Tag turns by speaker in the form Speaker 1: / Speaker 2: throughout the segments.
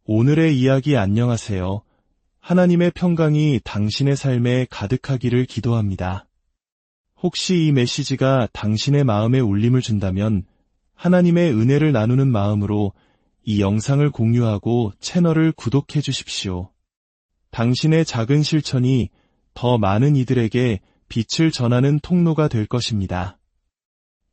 Speaker 1: 오늘의 이야기 안녕하세요. 하나님의 평강이 당신의 삶에 가득하기를 기도합니다. 혹시 이 메시지가 당신의 마음에 울림을 준다면 하나님의 은혜를 나누는 마음으로 이 영상을 공유하고 채널을 구독해 주십시오. 당신의 작은 실천이 더 많은 이들에게 빛을 전하는 통로가 될 것입니다.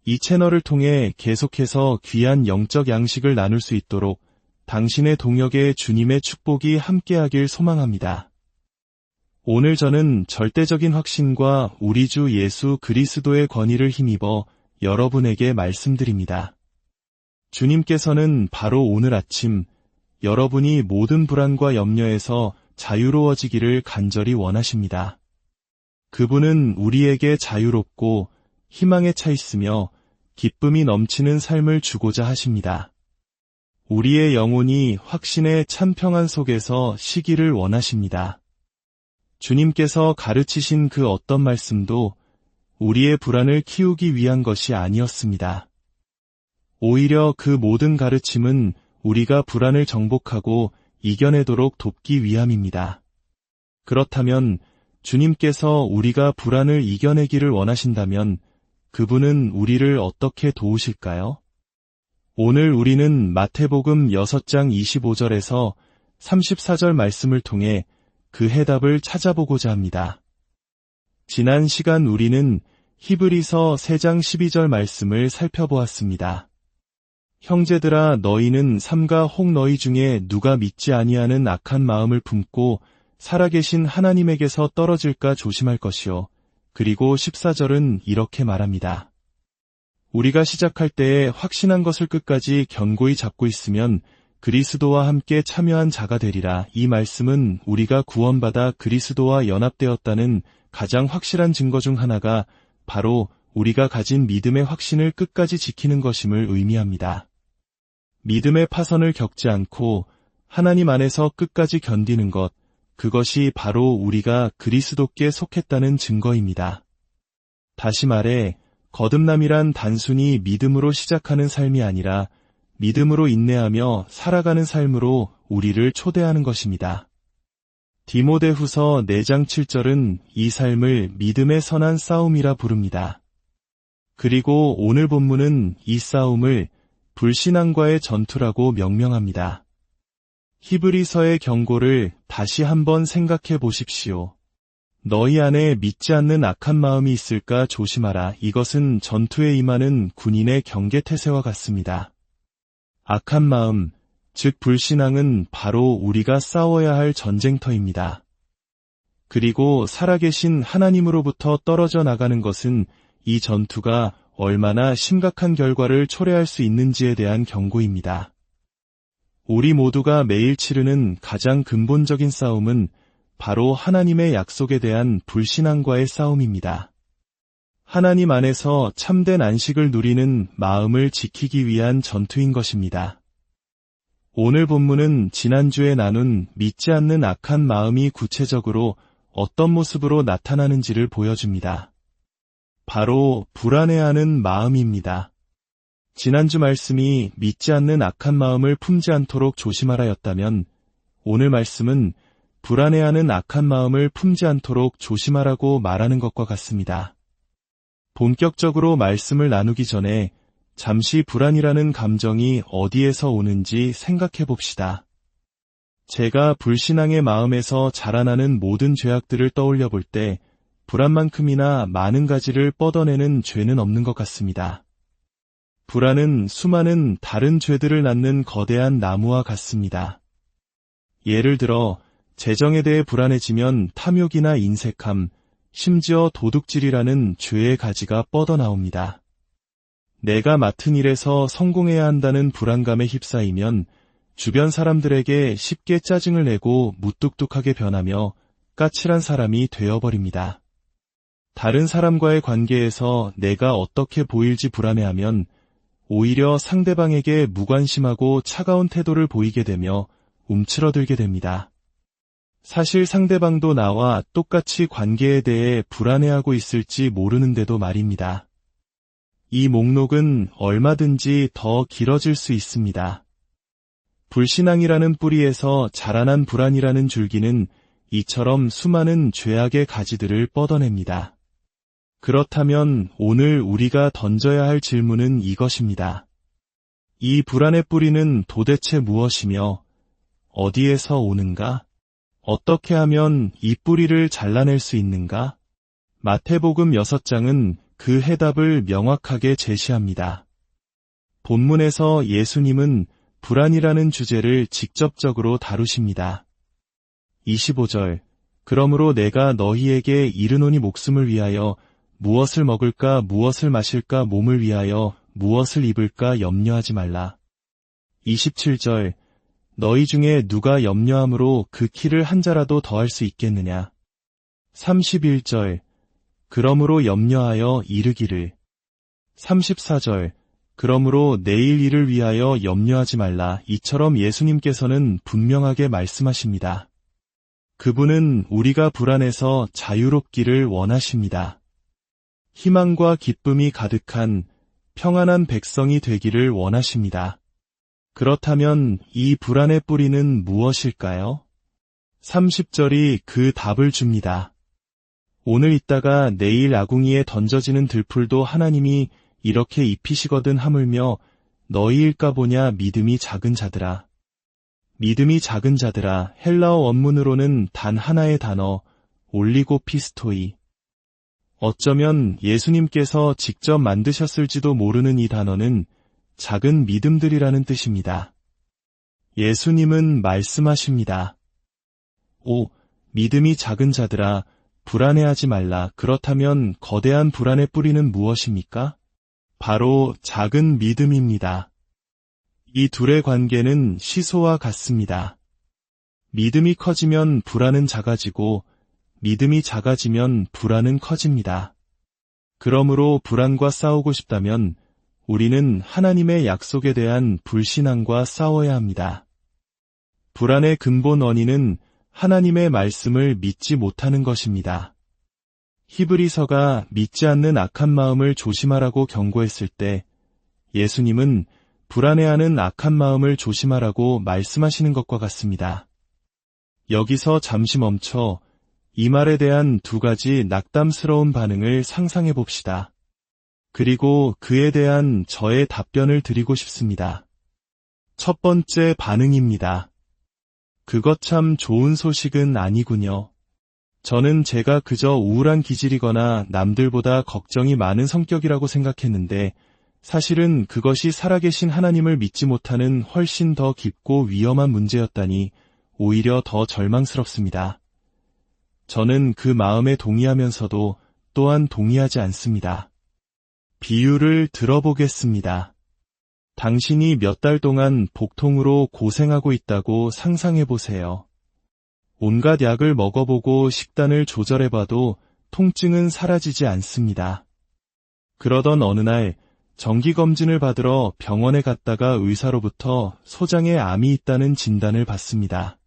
Speaker 1: 이 채널을 통해 계속해서 귀한 영적 양식을 나눌 수 있도록 당신의 동역에 주님의 축복이 함께하길 소망합니다. 오늘 저는 절대적인 확신과 우리 주 예수 그리스도의 권위를 힘입어 여러분에게 말씀드립니다. 주님께서는 바로 오늘 아침 여러분이 모든 불안과 염려에서 자유로워지기를 간절히 원하십니다. 그분은 우리에게 자유롭고 희망에 차 있으며 기쁨이 넘치는 삶을 주고자 하십니다. 우리의 영혼이 확신의 참 평안 속에서 쉬기를 원하십니다. 주님께서 가르치신 그 어떤 말씀도 우리의 불안을 키우기 위한 것이 아니었습니다. 오히려 그 모든 가르침은 우리가 불안을 정복하고 이겨내도록 돕기 위함입니다. 그렇다면 주님께서 우리가 불안을 이겨내기를 원하신다면 그분은 우리를 어떻게 도우실까요? 오늘 우리는 마태복음 6장 25절에서 34절 말씀을 통해 그 해답을 찾아보고자 합니다. 지난 시간 우리는 히브리서 3장 12절 말씀을 살펴보았습니다. 형제들아 너희는 삼가 혹 너희 중에 누가 믿지 아니하는 악한 마음을 품고 살아계신 하나님에게서 떨어질까 조심할 것이요. 그리고 14절은 이렇게 말합니다. 우리가 시작할 때에 확신한 것을 끝까지 견고히 잡고 있으면 그리스도와 함께 참여한 자가 되리라. 이 말씀은 우리가 구원받아 그리스도와 연합되었다는 가장 확실한 증거 중 하나가 바로 우리가 가진 믿음의 확신을 끝까지 지키는 것임을 의미합니다. 믿음의 파선을 겪지 않고 하나님 안에서 끝까지 견디는 것, 그것이 바로 우리가 그리스도께 속했다는 증거입니다. 다시 말해 거듭남이란 단순히 믿음으로 시작하는 삶이 아니라 믿음으로 인내하며 살아가는 삶으로 우리를 초대하는 것입니다. 디모데후서 4장 7절은 이 삶을 믿음의 선한 싸움이라 부릅니다. 그리고 오늘 본문은 이 싸움을 불신앙과의 전투라고 명명합니다. 히브리서의 경고를 다시 한번 생각해 보십시오. 너희 안에 믿지 않는 악한 마음이 있을까 조심하라. 이것은 전투에 임하는 군인의 경계태세와 같습니다. 악한 마음, 즉 불신앙은 바로 우리가 싸워야 할 전쟁터입니다. 그리고 살아계신 하나님으로부터 떨어져 나가는 것은 이 전투가 얼마나 심각한 결과를 초래할 수 있는지에 대한 경고입니다. 우리 모두가 매일 치르는 가장 근본적인 싸움은 바로 하나님의 약속에 대한 불신앙과의 싸움입니다. 하나님 안에서 참된 안식을 누리는 마음을 지키기 위한 전투인 것입니다. 오늘 본문은 지난주에 나눈 믿지 않는 악한 마음이 구체적으로 어떤 모습으로 나타나는지를 보여줍니다. 바로 불안해하는 마음입니다. 지난주 말씀이 믿지 않는 악한 마음을 품지 않도록 조심하라였다면 오늘 말씀은 불안해하는 악한 마음을 품지 않도록 조심하라고 말하는 것과 같습니다. 본격적으로 말씀을 나누기 전에 잠시 불안이라는 감정이 어디에서 오는지 생각해 봅시다. 제가 불신앙의 마음에서 자라나는 모든 죄악들을 떠올려 볼 때 불안만큼이나 많은 가지를 뻗어내는 죄는 없는 것 같습니다. 불안은 수많은 다른 죄들을 낳는 거대한 나무와 같습니다. 예를 들어 재정에 대해 불안해지면 탐욕이나 인색함, 심지어 도둑질이라는 죄의 가지가 뻗어나옵니다. 내가 맡은 일에서 성공해야 한다는 불안감에 휩싸이면 주변 사람들에게 쉽게 짜증을 내고 무뚝뚝하게 변하며 까칠한 사람이 되어버립니다. 다른 사람과의 관계에서 내가 어떻게 보일지 불안해하면 오히려 상대방에게 무관심하고 차가운 태도를 보이게 되며 움츠러들게 됩니다. 사실 상대방도 나와 똑같이 관계에 대해 불안해하고 있을지 모르는데도 말입니다. 이 목록은 얼마든지 더 길어질 수 있습니다. 불신앙이라는 뿌리에서 자라난 불안이라는 줄기는 이처럼 수많은 죄악의 가지들을 뻗어냅니다. 그렇다면 오늘 우리가 던져야 할 질문은 이것입니다. 이 불안의 뿌리는 도대체 무엇이며 어디에서 오는가? 어떻게 하면 이 뿌리를 잘라낼 수 있는가? 마태복음 6장은 그 해답을 명확하게 제시합니다. 본문에서 예수님은 불안이라는 주제를 직접적으로 다루십니다. 25절, 그러므로 내가 너희에게 이르노니 목숨을 위하여 무엇을 먹을까 무엇을 마실까 몸을 위하여 무엇을 입을까 염려하지 말라. 27절, 너희 중에 누가 염려함으로 그 키를 한 자라도 더할 수 있겠느냐. 31절, 그러므로 염려하여 이르기를. 34절, 그러므로 내일 일을 위하여 염려하지 말라. 이처럼 예수님께서는 분명하게 말씀하십니다. 그분은 우리가 불안해서 자유롭기를 원하십니다. 희망과 기쁨이 가득한 평안한 백성이 되기를 원하십니다. 그렇다면 이 불안의 뿌리는 무엇일까요? 30절이 그 답을 줍니다. 오늘 있다가 내일 아궁이에 던져지는 들풀도 하나님이 이렇게 입히시거든 하물며 너희일까 보냐 믿음이 작은 자들아. 믿음이 작은 자들아, 헬라어 원문으로는 단 하나의 단어, 올리고피스토이. 어쩌면 예수님께서 직접 만드셨을지도 모르는 이 단어는 작은 믿음들이라는 뜻입니다. 예수님은 말씀하십니다. 오, 믿음이 작은 자들아, 불안해하지 말라. 그렇다면 거대한 불안의 뿌리는 무엇입니까? 바로 작은 믿음입니다. 이 둘의 관계는 시소와 같습니다. 믿음이 커지면 불안은 작아지고 믿음이 작아지면 불안은 커집니다. 그러므로 불안과 싸우고 싶다면 우리는 하나님의 약속에 대한 불신앙과 싸워야 합니다. 불안의 근본 원인은 하나님의 말씀을 믿지 못하는 것입니다. 히브리서가 믿지 않는 악한 마음을 조심하라고 경고했을 때 예수님은 불안해하는 악한 마음을 조심하라고 말씀하시는 것과 같습니다. 여기서 잠시 멈춰 이 말에 대한 두 가지 낙담스러운 반응을 상상해 봅시다. 그리고 그에 대한 저의 답변을 드리고 싶습니다. 첫 번째 반응입니다. 그것 참 좋은 소식은 아니군요. 저는 제가 그저 우울한 기질이거나 남들보다 걱정이 많은 성격이라고 생각했는데 사실은 그것이 살아계신 하나님을 믿지 못하는 훨씬 더 깊고 위험한 문제였다니 오히려 더 절망스럽습니다. 저는 그 마음에 동의하면서도 또한 동의하지 않습니다. 비유를 들어보겠습니다. 당신이 몇 달 동안 복통으로 고생하고 있다고 상상해보세요. 온갖 약을 먹어보고 식단을 조절해봐도 통증은 사라지지 않습니다. 그러던 어느 날 정기검진을 받으러 병원에 갔다가 의사로부터 소장에 암이 있다는 진단을 받습니다.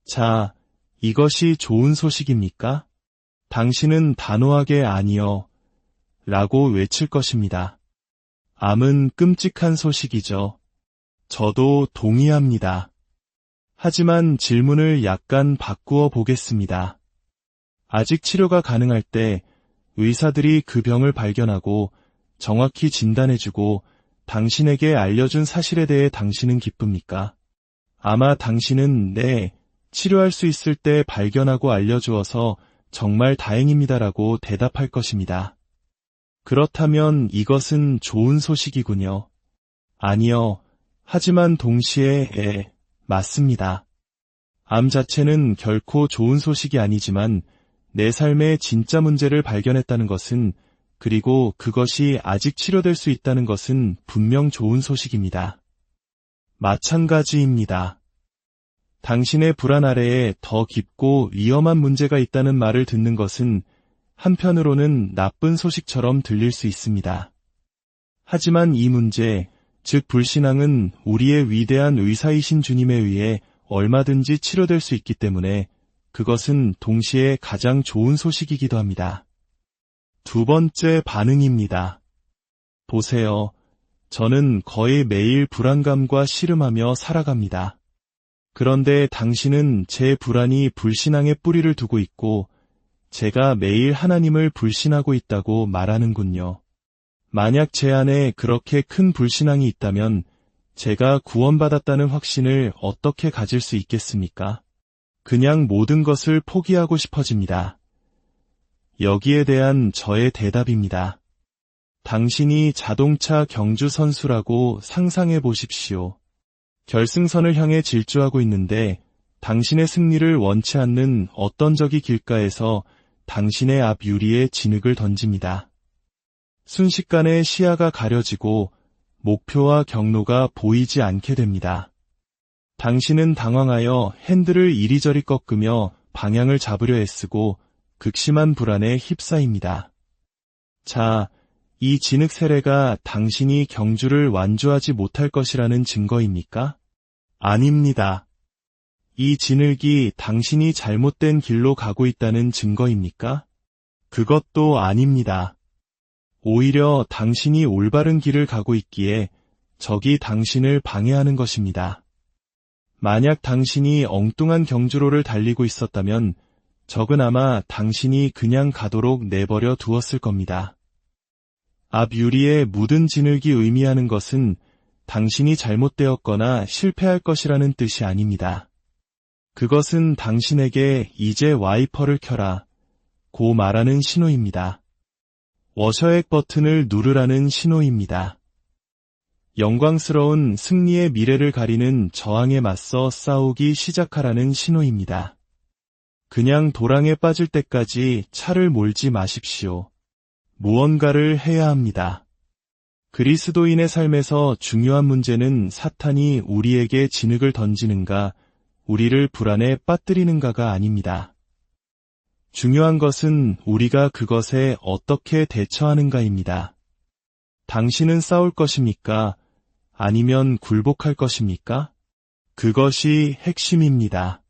Speaker 1: 자, 이것이 좋은 소식입니까? 당신은 단호하게 아니요 라고 외칠 것입니다. 암은 끔찍한 소식이죠. 저도 동의합니다. 하지만 질문을 약간 바꾸어 보겠습니다. 아직 치료가 가능할 때 의사들이 그 병을 발견하고 정확히 진단해주고 당신에게 알려준 사실에 대해 당신은 기쁩니까? 아마 당신은 네, 치료할 수 있을 때 발견하고 알려주어서 정말 다행입니다라고 대답할 것입니다. 그렇다면 이것은 좋은 소식이군요. 아니요. 하지만 동시에 맞습니다. 암 자체는 결코 좋은 소식이 아니지만 내 삶의 진짜 문제를 발견했다는 것은 그리고 그것이 아직 치료될 수 있다는 것은 분명 좋은 소식입니다. 마찬가지입니다. 당신의 불안 아래에 더 깊고 위험한 문제가 있다는 말을 듣는 것은 한편으로는 나쁜 소식처럼 들릴 수 있습니다. 하지만 이 문제, 즉 불신앙은 우리의 위대한 의사이신 주님에 의해 얼마든지 치료될 수 있기 때문에 그것은 동시에 가장 좋은 소식이기도 합니다. 두 번째 반응입니다. 보세요. 저는 거의 매일 불안감과 씨름하며 살아갑니다. 그런데 당신은 제 불안이 불신앙의 뿌리를 두고 있고 제가 매일 하나님을 불신하고 있다고 말하는군요. 만약 제 안에 그렇게 큰 불신앙이 있다면 제가 구원받았다는 확신을 어떻게 가질 수 있겠습니까? 그냥 모든 것을 포기하고 싶어집니다. 여기에 대한 저의 대답입니다. 당신이 자동차 경주 선수라고 상상해 보십시오. 결승선을 향해 질주하고 있는데 당신의 승리를 원치 않는 어떤 적이 길가에서 당신의 앞 유리에 진흙을 던집니다. 순식간에 시야가 가려지고 목표와 경로가 보이지 않게 됩니다. 당신은 당황하여 핸들을 이리저리 꺾으며 방향을 잡으려 애쓰고 극심한 불안에 휩싸입니다. 자, 이 진흙 세례가 당신이 경주를 완주하지 못할 것이라는 증거입니까? 아닙니다. 이 진흙이 당신이 잘못된 길로 가고 있다는 증거입니까? 그것도 아닙니다. 오히려 당신이 올바른 길을 가고 있기에 적이 당신을 방해하는 것입니다. 만약 당신이 엉뚱한 경주로를 달리고 있었다면 적은 아마 당신이 그냥 가도록 내버려 두었을 겁니다. 앞 유리에 묻은 진흙이 의미하는 것은 당신이 잘못되었거나 실패할 것이라는 뜻이 아닙니다. 그것은 당신에게 이제 와이퍼를 켜라 고 말하는 신호입니다. 워셔액 버튼을 누르라는 신호입니다. 영광스러운 승리의 미래를 가리는 저항에 맞서 싸우기 시작하라는 신호입니다. 그냥 도랑에 빠질 때까지 차를 몰지 마십시오. 무언가를 해야 합니다. 그리스도인의 삶에서 중요한 문제는 사탄이 우리에게 진흙을 던지는가, 우리를 불안에 빠뜨리는가가 아닙니다. 중요한 것은 우리가 그것에 어떻게 대처하는가입니다. 당신은 싸울 것입니까? 아니면 굴복할 것입니까? 그것이 핵심입니다.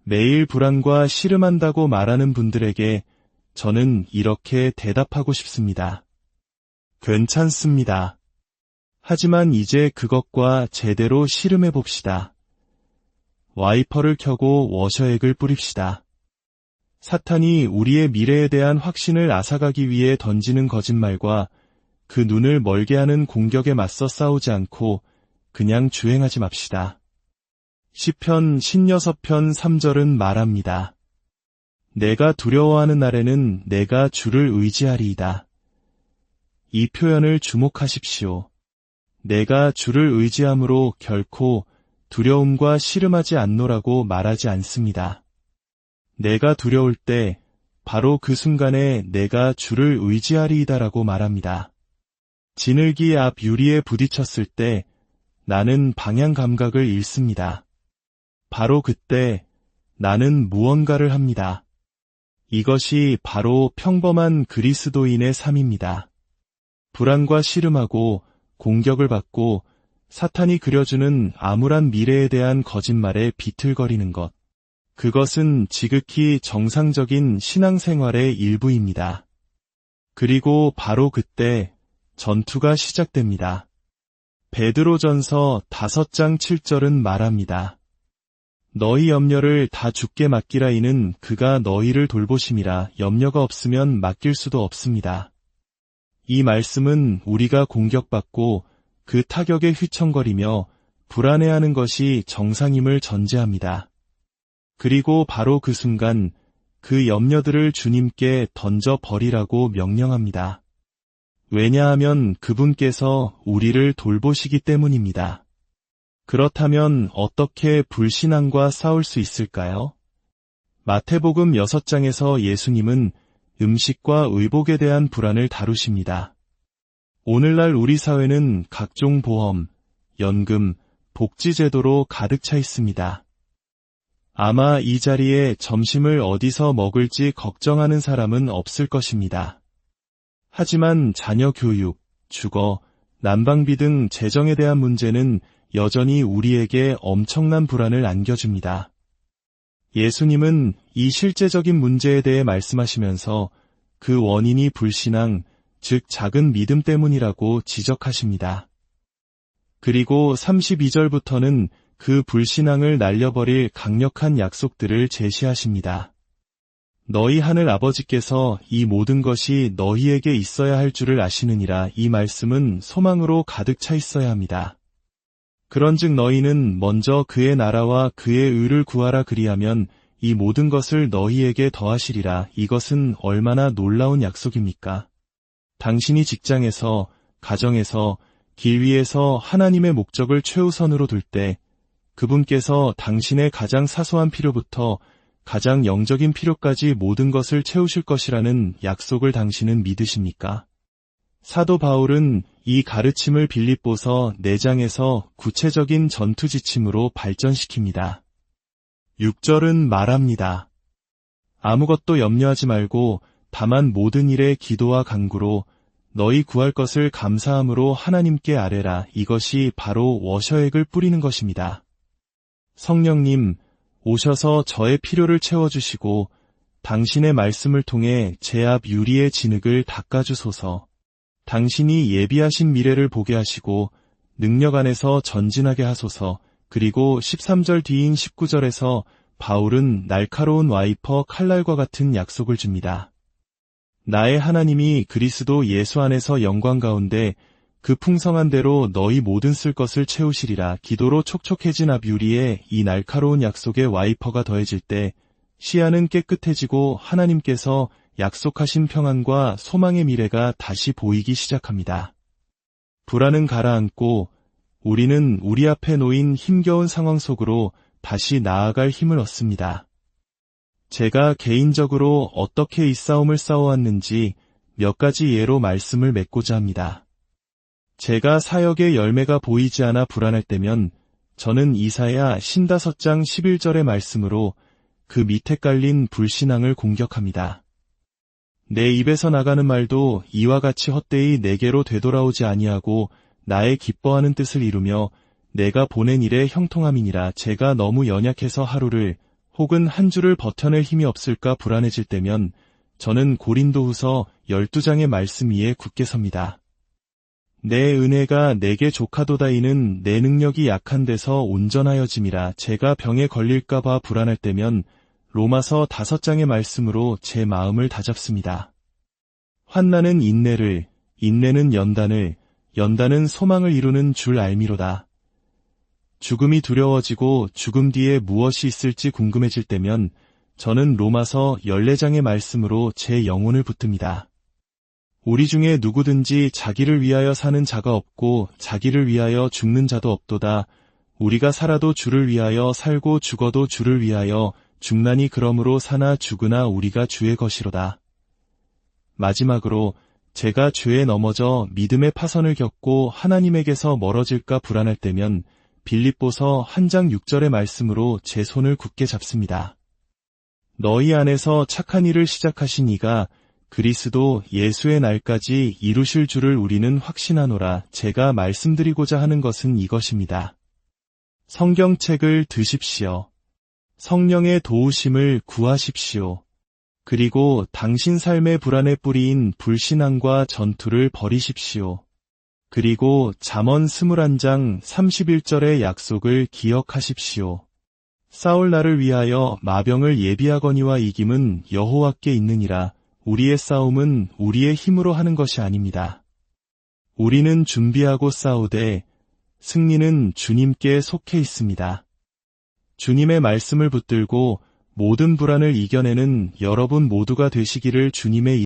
Speaker 1: 매일 불안과 씨름한다고 말하는 분들에게 저는 이렇게 대답하고 싶습니다. 괜찮습니다. 하지만 이제 그것과 제대로 씨름해 봅시다. 와이퍼를 켜고 워셔액을 뿌립시다. 사탄이 우리의 미래에 대한 확신을 앗아가기 위해 던지는 거짓말과 그 눈을 멀게 하는 공격에 맞서 싸우지 않고 그냥 주행하지 맙시다. 시편 16편 3절은 말합니다. 내가 두려워하는 날에는 내가 주를 의지하리이다. 이 표현을 주목하십시오. 내가 주를 의지함으로 결코 두려움과 씨름하지 않노라고 말하지 않습니다. 내가 두려울 때 바로 그 순간에 내가 주를 의지하리이다라고 말합니다. 진흙이 앞 유리에 부딪혔을 때 나는 방향 감각을 잃습니다. 바로 그때 나는 무언가를 합니다. 이것이 바로 평범한 그리스도인의 삶입니다. 불안과 씨름하고 공격을 받고 사탄이 그려주는 암울한 미래에 대한 거짓말에 비틀거리는 것. 그것은 지극히 정상적인 신앙생활의 일부입니다. 그리고 바로 그때 전투가 시작됩니다. 베드로전서 5장 7절은 말합니다. 너희 염려를 다 주께 맡기라 이는 그가 너희를 돌보심이라 염려가 없으면 맡길 수도 없습니다. 이 말씀은 우리가 공격받고 그 타격에 휘청거리며 불안해하는 것이 정상임을 전제합니다. 그리고 바로 그 순간 그 염려들을 주님께 던져버리라고 명령합니다. 왜냐하면 그분께서 우리를 돌보시기 때문입니다. 그렇다면 어떻게 불신앙과 싸울 수 있을까요? 마태복음 6장에서 예수님은 음식과 의복에 대한 불안을 다루십니다. 오늘날 우리 사회는 각종 보험, 연금, 복지제도로 가득 차 있습니다. 아마 이 자리에 점심을 어디서 먹을지 걱정하는 사람은 없을 것입니다. 하지만 자녀 교육, 주거, 난방비 등 재정에 대한 문제는 여전히 우리에게 엄청난 불안을 안겨줍니다. 예수님은 이 실제적인 문제에 대해 말씀하시면서 그 원인이 불신앙, 즉 작은 믿음 때문이라고 지적하십니다. 그리고 32절부터는 그 불신앙을 날려버릴 강력한 약속들을 제시하십니다. 너희 하늘 아버지께서 이 모든 것이 너희에게 있어야 할 줄을 아시느니라. 이 말씀은 소망으로 가득 차 있어야 합니다. 그런즉 너희는 먼저 그의 나라와 그의 의를 구하라. 그리하면 이 모든 것을 너희에게 더하시리라. 이것은 얼마나 놀라운 약속입니까? 당신이 직장에서, 가정에서, 길 위에서 하나님의 목적을 최우선으로 둘 때 그분께서 당신의 가장 사소한 필요부터 가장 영적인 필요까지 모든 것을 채우실 것이라는 약속을 당신은 믿으십니까? 사도 바울은 이 가르침을 빌립보서 4장에서 구체적인 전투 지침으로 발전시킵니다. 6절은 말합니다. 아무것도 염려하지 말고 다만 모든 일에 기도와 간구로 너희 구할 것을 감사함으로 하나님께 아뢰라. 이것이 바로 워셔액을 뿌리는 것입니다. 성령님, 오셔서 저의 필요를 채워주시고 당신의 말씀을 통해 제 앞 유리의 진흙을 닦아주소서. 당신이 예비하신 미래를 보게 하시고 능력 안에서 전진하게 하소서. 그리고 13절 뒤인 19절에서 바울은 날카로운 와이퍼 칼날과 같은 약속을 줍니다. 나의 하나님이 그리스도 예수 안에서 영광 가운데 그 풍성한 대로 너희 모든 쓸 것을 채우시리라. 기도로 촉촉해진 앞 유리에 이 날카로운 약속의 와이퍼가 더해질 때 시야는 깨끗해지고 하나님께서 약속하신 평안과 소망의 미래가 다시 보이기 시작합니다. 불안은 가라앉고 우리는 우리 앞에 놓인 힘겨운 상황 속으로 다시 나아갈 힘을 얻습니다. 제가 개인적으로 어떻게 이 싸움을 싸워왔는지 몇 가지 예로 말씀을 맺고자 합니다. 제가 사역의 열매가 보이지 않아 불안할 때면 저는 이사야 55장 11절의 말씀으로 그 밑에 깔린 불신앙을 공격합니다. 내 입에서 나가는 말도 이와 같이 헛되이 내게로 되돌아오지 아니하고 나의 기뻐하는 뜻을 이루며 내가 보낸 일에 형통함이니라. 제가 너무 연약해서 하루를 혹은 한 주를 버텨낼 힘이 없을까 불안해질 때면 저는 고린도후서 12장의 말씀 위에 굳게 섭니다. 내 은혜가 내게 족하도다이는 내 능력이 약한 데서 온전하여짐이라. 제가 병에 걸릴까 봐 불안할 때면 로마서 5장의 말씀으로 제 마음을 다잡습니다. 환난은 인내를, 인내는 연단을, 연단은 소망을 이루는 줄 알미로다. 죽음이 두려워지고 죽음 뒤에 무엇이 있을지 궁금해질 때면 저는 로마서 14장의 말씀으로 제 영혼을 붙듭니다. 우리 중에 누구든지 자기를 위하여 사는 자가 없고 자기를 위하여 죽는 자도 없도다. 우리가 살아도 주를 위하여 살고 죽어도 주를 위하여 죽나니 그러므로 사나 죽으나 우리가 주의 것이로다. 마지막으로 제가 죄에 넘어져 믿음의 파선을 겪고 하나님에게서 멀어질까 불안할 때면 빌립보서 1장 6절의 말씀으로 제 손을 굳게 잡습니다. 너희 안에서 착한 일을 시작하신 이가 그리스도 예수의 날까지 이루실 줄을 우리는 확신하노라. 제가 말씀드리고자 하는 것은 이것입니다. 성경책을 드십시오. 성령의 도우심을 구하십시오. 그리고 당신 삶의 불안의 뿌리인 불신앙과 전투를 버리십시오. 그리고 잠언 21장 31절의 약속을 기억하십시오. 싸울 날을 위하여 마병을 예비하거니와 이김은 여호와께 있느니라. 우리의 싸움은 우리의 힘으로 하는 것이 아닙니다. 우리는 준비하고 싸우되 승리는 주님께 속해 있습니다. 주님의 말씀을 붙들고 모든 불안을 이겨내는 여러분 모두가 되시기를 주님의